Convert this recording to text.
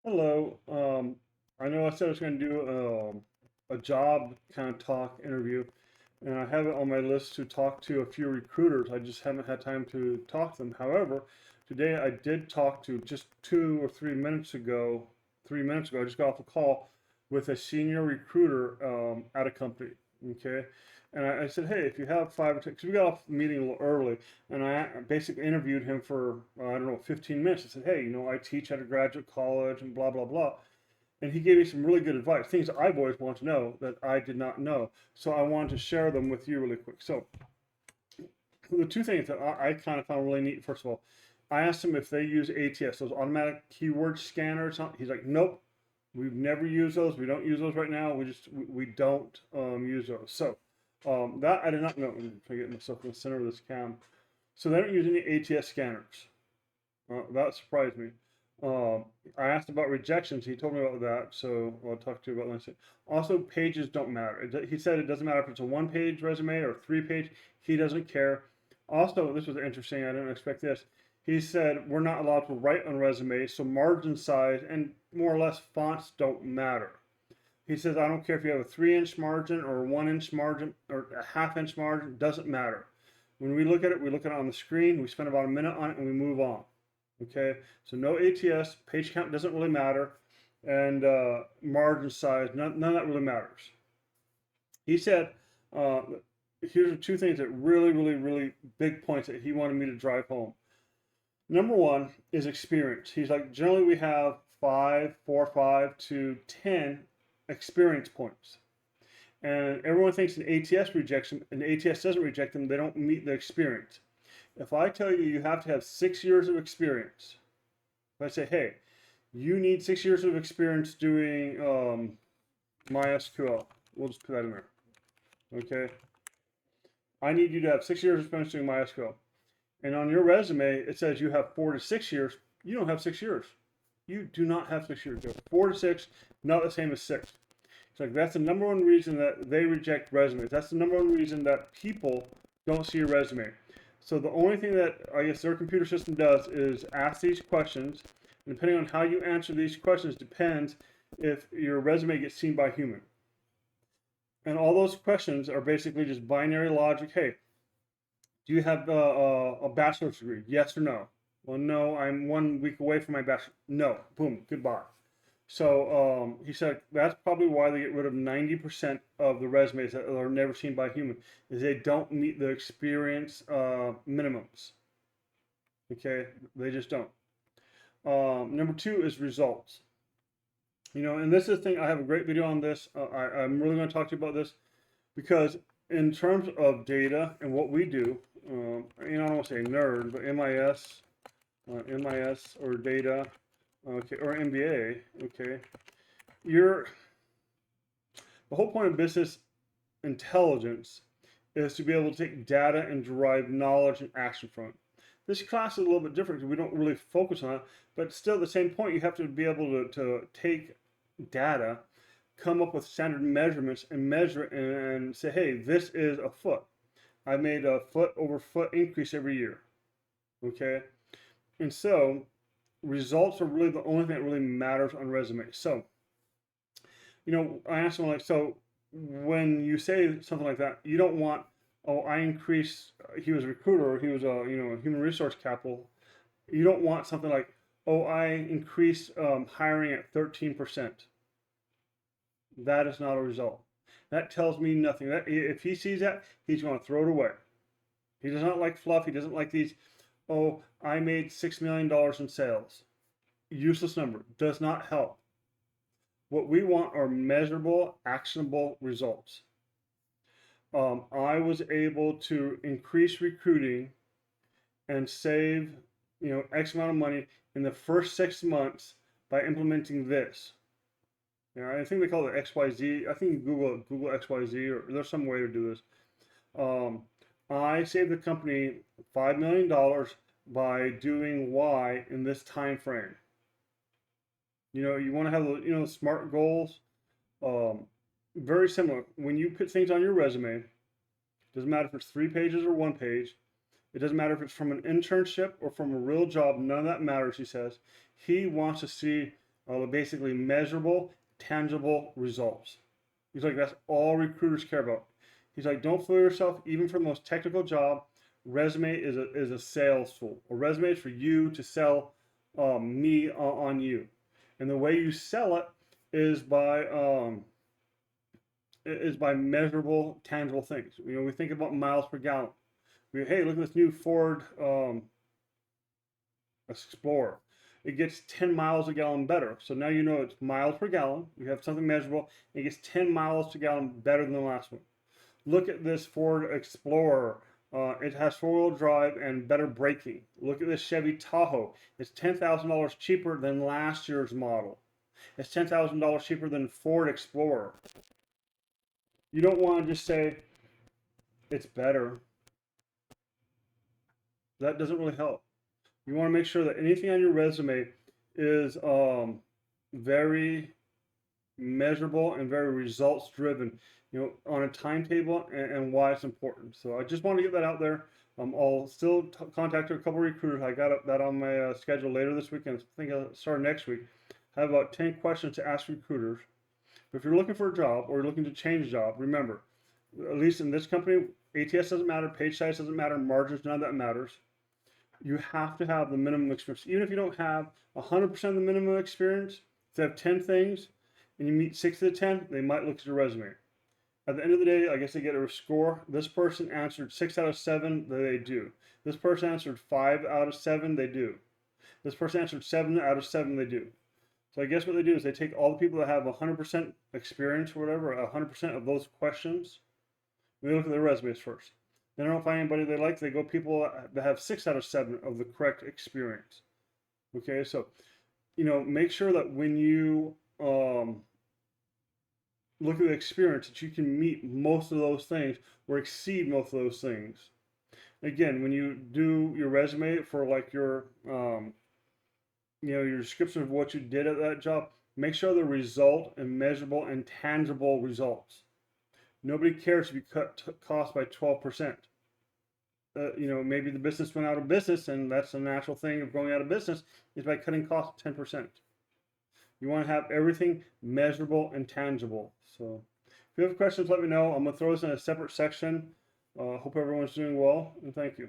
Hello. I know I said I was going to do a job kind of talk interview, and I have it on my list to talk to a few recruiters. I just haven't had time to talk to them. However, today I did talk to just 2 or 3 minutes ago. 3 minutes ago, I just got off a call with a senior recruiter at a company. Okay, and I said, hey, if you have 5 or 10, because we got off the meeting a little early, and I basically interviewed him for I don't know 15 minutes. I said, hey, I teach at a graduate college and blah blah blah, and he gave me some really good advice, things that I've always wanted to know that I did not know. So I wanted to share them with you really quick. So the two things that I kind of found really neat. First of all, I asked him if they use ATS, those automatic keyword scanners. He's like, nope, we've never used those. We don't use those right now. We don't use those. So that I did not know. I'm trying to get myself in the center of this cam. So they don't use any ATS scanners. That surprised me. Um, I asked about rejections. He told me about that. So I'll talk to you about that. Also, pages don't matter. He said it doesn't matter if it's a one-page resume or three-page. He doesn't care. Also, this was interesting. I didn't expect this. He said we're not allowed to write on resumes, so margin size and more or less fonts don't matter. He says, I don't care if you have a 3-inch margin or a 1-inch margin or a half-inch margin, doesn't matter. When we look at it, we look at it on the screen, we spend about a minute on it, and we move on. Okay, so no ATS, page count doesn't really matter, and margin size, none of that really matters. He said, here's the two things that really big points that he wanted me to drive home. Number one is experience. He's like, generally we have 5 to 10 experience points. And everyone thinks an ATS rejects them, and ATS doesn't reject them, they don't meet the experience. If I tell you you have to have 6 years of experience, if I say, hey, you need 6 years of experience doing MySQL, we'll just put that in there. Okay? I need you to have 6 years of experience doing MySQL. And on your resume, it says you have 4 to 6 years. You don't have 6 years. You do not have 6 years. 4 to 6, not the same as 6. It's like that's the number one reason that they reject resumes. That's the number one reason that people don't see your resume. So the only thing that I guess their computer system does is ask these questions. And depending on how you answer these questions depends if your resume gets seen by a human. And all those questions are basically just binary logic. Hey, do you have a bachelor's degree? Yes or no? Well, no, I'm 1 week away from my bachelor. No, boom, goodbye. So he said that's probably why they get rid of 90% of the resumes that are never seen by a human, is they don't meet the experience minimums. Okay, they just don't. Number two is results. And this is the thing, I have a great video on this. I'm really going to talk to you about this because in terms of data and what we do, I don't want to say nerd, but MIS or data, okay, or MBA, okay. The whole point of business intelligence is to be able to take data and derive knowledge and action from it. This class is a little bit different because we don't really focus on it, but still at the same point, you have to be able to take data, come up with standard measurements and measure it and say, hey, this is a foot. I made a foot over foot increase every year. Okay? And so results are really the only thing that really matters on resumes. So, I asked him, like, so when you say something like that, you don't want, oh, I increased, he was a recruiter, he was a human resource capital. You don't want something like, oh, I increased hiring at 13%. That is not a result. That tells me nothing. If he sees that, he's going to throw it away. He does not like fluff. He doesn't like these, oh, I made $6 million in sales. Useless number. Does not help. What we want are measurable, actionable results. I was able to increase recruiting and save, X amount of money in the first 6 months by implementing this. I think they call it XYZ. I think Google XYZ, or there's some way to do this. I saved the company $5 million by doing Y in this time frame. You want to have the SMART goals. Very similar. When you put things on your resume, doesn't matter if it's 3 pages or 1 page. It doesn't matter if it's from an internship or from a real job. None of that matters, he says. He wants to see basically measurable, tangible results. He's like, that's all recruiters care about. He's like, don't fool yourself, even for the most technical job, resume is a sales tool. A resume is for you to sell me on you. And the way you sell it is by measurable, tangible things. You know, we think about miles per gallon. Hey, look at this new Ford Explorer. It gets 10 miles a gallon better. So now you know it's miles per gallon. You have something measurable. It gets 10 miles per gallon better than the last one. Look at this Ford Explorer. It has four-wheel drive and better braking. Look at this Chevy Tahoe. It's $10,000 cheaper than last year's model. It's $10,000 cheaper than Ford Explorer. You don't want to just say it's better. That doesn't really help. You want to make sure that anything on your resume is very measurable and very results driven, you know, on a timetable and why it's important. So I just want to get that out there. I'll still contact a couple recruiters. I got that on my schedule later this week, and I think I'll start next week. I have about 10 questions to ask recruiters. But if you're looking for a job or you're looking to change a job, remember, at least in this company, ATS doesn't matter, page size doesn't matter, margins, none of that matters. You have to have the minimum experience. Even if you don't have 100% of the minimum experience, if you have 10 things and you meet 6 of the 10, they might look at your resume. At the end of the day, I guess they get a score. This person answered 6 out of 7, they do. This person answered 5 out of 7, they do. This person answered 7 out of 7, they do. So I guess what they do is they take all the people that have 100% experience or whatever, 100% of those questions, and they look at their resumes first. They don't find anybody they like. They go people that have 6 out of 7 of the correct experience. Okay, so, you know, make sure that when you look at the experience that you can meet most of those things or exceed most of those things. Again, when you do your resume for like your, you know, your description of what you did at that job, make sure the result and measurable and tangible results. Nobody cares if you cut costs by 12%. You know, maybe the business went out of business, and that's a natural thing of going out of business, is by cutting costs 10%. You want to have everything measurable and tangible. So if you have questions, let me know. I'm going to throw this in a separate section. Hope everyone's doing well, and thank you.